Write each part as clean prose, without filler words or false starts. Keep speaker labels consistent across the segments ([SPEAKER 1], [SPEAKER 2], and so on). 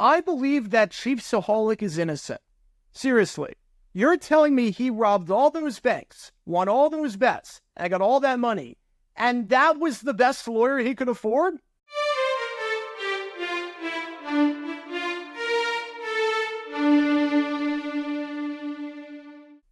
[SPEAKER 1] I believe that ChiefsAholic is innocent. Seriously. You're telling me he robbed all those banks, won all those bets, and got all that money, and that was the best lawyer he could afford?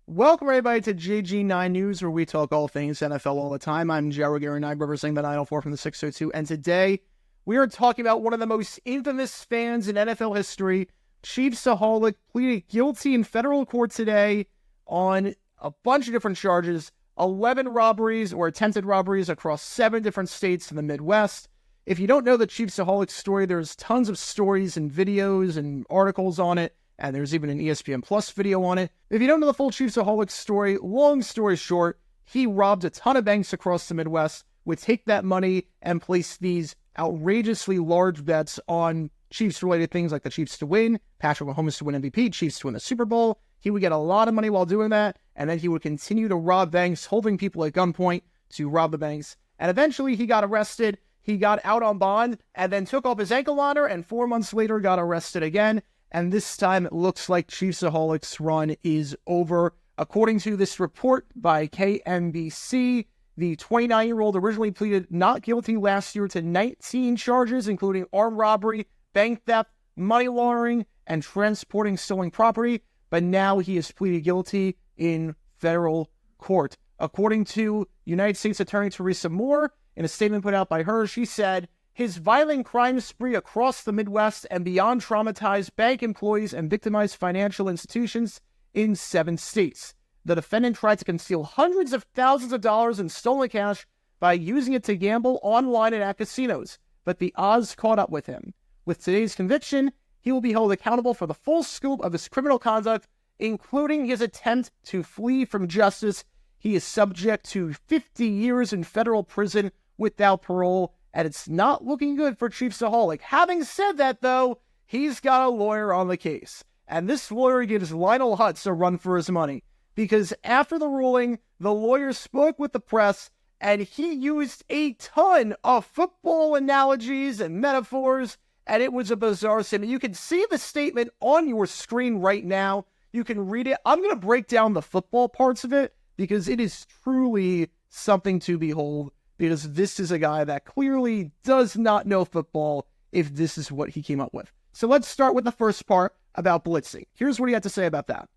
[SPEAKER 1] Welcome everybody to JG9 News, where we talk all things NFL all the time. I'm Jared Gary Knight, representing the 904 from the 602, and today we are talking about one of the most infamous fans in NFL history. ChiefsAholic pleaded guilty in federal court today on a bunch of different charges, 11 robberies or attempted robberies across 7 different states in the Midwest. If you don't know the ChiefsAholic's story, there's tons of stories and videos and articles on it, and there's even an ESPN Plus video on it. If you don't know the full ChiefsAholic's story, long story short, he robbed a ton of banks across the Midwest, would take that money and place these outrageously large bets on Chiefs-related things like the Chiefs to win, Patrick Mahomes to win MVP, Chiefs to win the Super Bowl. He would get a lot of money while doing that, and then he would continue to rob banks, holding people at gunpoint to rob the banks. And eventually he got arrested, he got out on bond, and then took off his ankle monitor, and 4 months later got arrested again. And this time it looks like ChiefsAholic's run is over. According to this report by KNBC, the 29-year-old originally pleaded not guilty last year to 19 charges, including armed robbery, bank theft, money laundering, and transporting stolen property, but now he has pleaded guilty in federal court. According to United States Attorney Teresa Moore, in a statement put out by her, she said, his violent crime spree across the Midwest and beyond traumatized bank employees and victimized financial institutions in 7 states. The defendant tried to conceal hundreds of thousands of dollars in stolen cash by using it to gamble online and at casinos, but the odds caught up with him. With today's conviction, he will be held accountable for the full scope of his criminal conduct, including his attempt to flee from justice. He is subject to 50 years in federal prison without parole, and it's not looking good for ChiefsAholic. Having said that, though, he's got a lawyer on the case, and this lawyer gives Lionel Hutz a run for his money, because after the ruling, the lawyer spoke with the press, and he used a ton of football analogies and metaphors, and it was a bizarre statement. You can see the statement on your screen right now. You can read it. I'm going to break down the football parts of it because it is truly something to behold, because this is a guy that clearly does not know football if this is what he came up with. So let's start with the first part about blitzing. Here's what he had to say about that.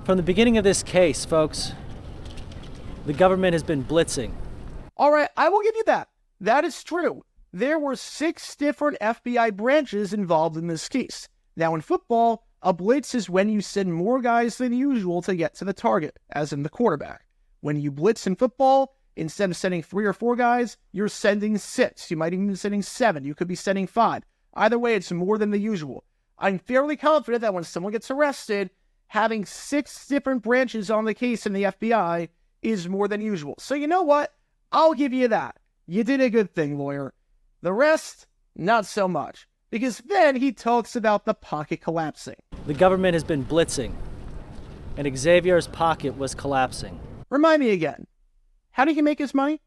[SPEAKER 2] From the beginning of this case, folks, the government has been blitzing.
[SPEAKER 1] All right, I will give you that. That is true. There were 6 different FBI branches involved in this case. Now in football, a blitz is when you send more guys than usual to get to the target, as in the quarterback. When you blitz in football, instead of sending 3 or 4 guys, you're sending 6. You might even be sending 7. You could be sending 5. Either way, it's more than the usual. I'm fairly confident that when someone gets arrested, having 6 different branches on the case in the FBI is more than usual. So you know what? I'll give you that. You did a good thing, lawyer. The rest, not so much. Because then he talks about the pocket collapsing.
[SPEAKER 2] The government has been blitzing, and Xavier's pocket was collapsing.
[SPEAKER 1] Remind me again. How did he make his money?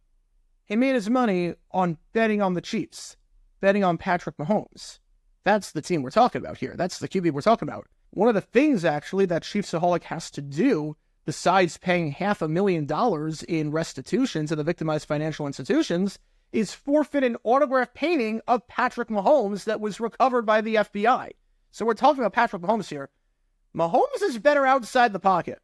[SPEAKER 1] He made his money on betting on the Chiefs, betting on Patrick Mahomes. That's the team we're talking about here. That's the QB we're talking about. One of the things, actually, that ChiefsAholic has to do, besides paying $500,000 in restitution to the victimized financial institutions, is forfeit an autographed painting of Patrick Mahomes that was recovered by the FBI. So we're talking about Patrick Mahomes here. Mahomes is better outside the pocket.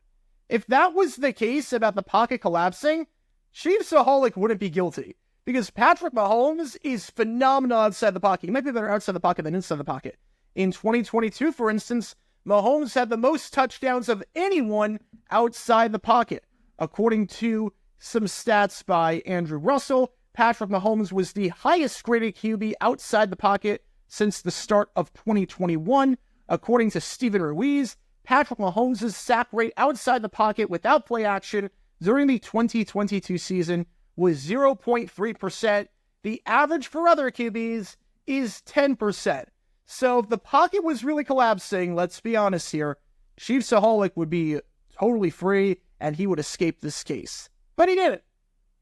[SPEAKER 1] If that was the case about the pocket collapsing, ChiefsAholic wouldn't be guilty, because Patrick Mahomes is phenomenal outside the pocket. He might be better outside the pocket than inside the pocket. In 2022, for instance, Mahomes had the most touchdowns of anyone outside the pocket. According to some stats by Andrew Russell, Patrick Mahomes was the highest graded QB outside the pocket since the start of 2021. According to Steven Ruiz, Patrick Mahomes' sack rate outside the pocket without play action during the 2022 season was 0.3%. The average for other QBs is 10%. So if the pocket was really collapsing, let's be honest here, ChiefsAholic would be totally free and he would escape this case. But he didn't.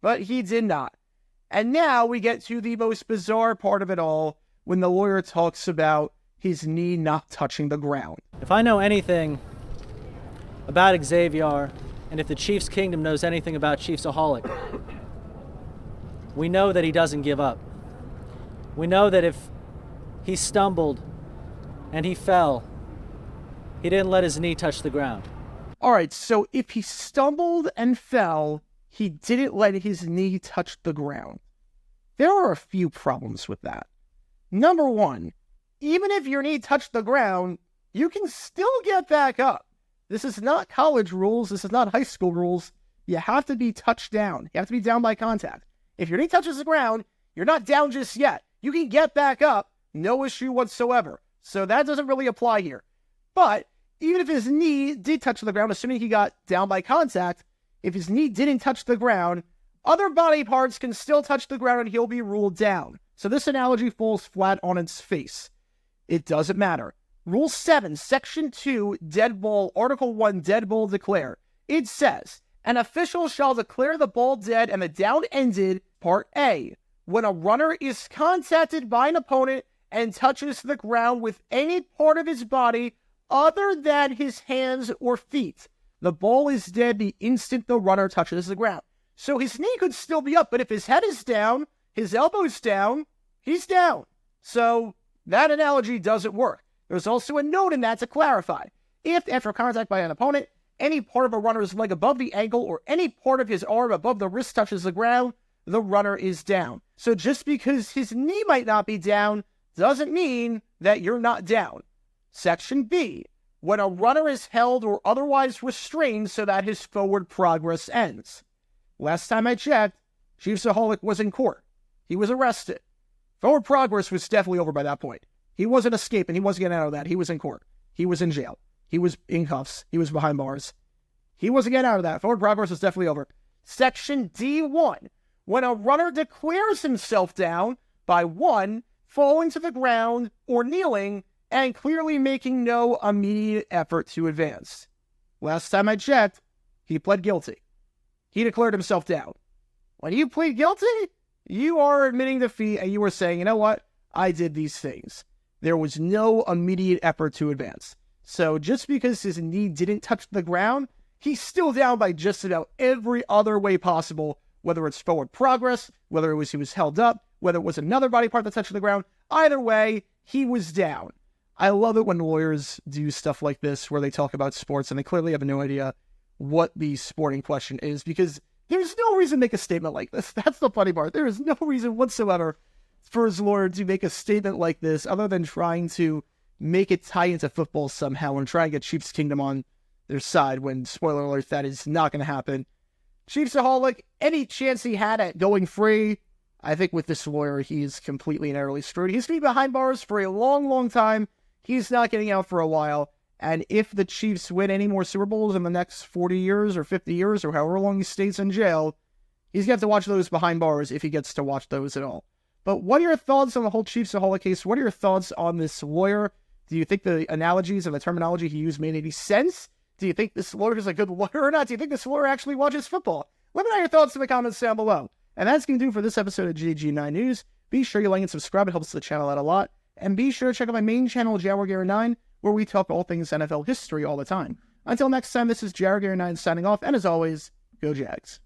[SPEAKER 1] But he did not. And now we get to the most bizarre part of it all, when the lawyer talks about his knee not touching the ground.
[SPEAKER 2] If I know anything about Xavier, and if the Chiefs Kingdom knows anything about ChiefsAholic, we know that he doesn't give up. We know that if he stumbled and he fell, he didn't let his knee touch the ground.
[SPEAKER 1] All right, so if he stumbled and fell, he didn't let his knee touch the ground. There are a few problems with that. Number one, even if your knee touched the ground, you can still get back up. This is not college rules. This is not high school rules. You have to be touched down. You have to be down by contact. If your knee touches the ground, you're not down just yet. You can get back up, no issue whatsoever. So that doesn't really apply here. But even if his knee did touch the ground, assuming he got down by contact, if his knee didn't touch the ground, other body parts can still touch the ground and he'll be ruled down. So this analogy falls flat on its face. It doesn't matter. Rule 7, Section 2, dead ball, Article 1, dead ball declare. It says, an official shall declare the ball dead and the down ended, Part A, when a runner is contacted by an opponent and touches the ground with any part of his body other than his hands or feet. The ball is dead the instant the runner touches the ground. So his knee could still be up, but if his head is down, his elbow's down, he's down. So that analogy doesn't work. There's also a note in that to clarify. If, after contact by an opponent, any part of a runner's leg above the ankle or any part of his arm above the wrist touches the ground, the runner is down. So just because his knee might not be down doesn't mean that you're not down. Section B, when a runner is held or otherwise restrained so that his forward progress ends. Last time I checked, ChiefsAholic was in court. He was arrested. Forward progress was definitely over by that point. He wasn't escaping. He wasn't getting out of that. He was in court. He was in jail. He was in cuffs. He was behind bars. He wasn't getting out of that. Forward progress was definitely over. Section D1, when a runner declares himself down by 1, falling to the ground or kneeling and clearly making no immediate effort to advance. Last time I checked, he pled guilty. He declared himself down. When you plead guilty, you are admitting defeat and you are saying, you know what? I did these things. There was no immediate effort to advance. So just because his knee didn't touch the ground, he's still down by just about every other way possible, whether it's forward progress, whether it was he was held up, whether it was another body part that touched the ground. Either way, he was down. I love it when lawyers do stuff like this where they talk about sports and they clearly have no idea what the sporting question is, because there's no reason to make a statement like this. That's the funny part. There is no reason whatsoever for his lawyer to make a statement like this other than trying to make it tie into football somehow and try and get Chiefs Kingdom on their side when, spoiler alert, that is not going to happen. ChiefsAholic, any chance he had at going free, I think with this lawyer, he's completely and utterly screwed. He's going to be behind bars for a long, long time. He's not getting out for a while. And if the Chiefs win any more Super Bowls in the next 40 years or 50 years or however long he stays in jail, he's going to have to watch those behind bars if he gets to watch those at all. But what are your thoughts on the whole ChiefsAholic case? What are your thoughts on this lawyer? Do you think the analogies and the terminology he used made any sense? Do you think this lawyer is a good lawyer or not? Do you think this lawyer actually watches football? Let me know your thoughts in the comments down below. And that's going to do for this episode of GG9 News. Be sure you like and subscribe. It helps the channel out a lot. And be sure to check out my main channel, Jaguar9, where we talk all things NFL history all the time. Until next time, this is Jaguar9 signing off. And as always, go Jags.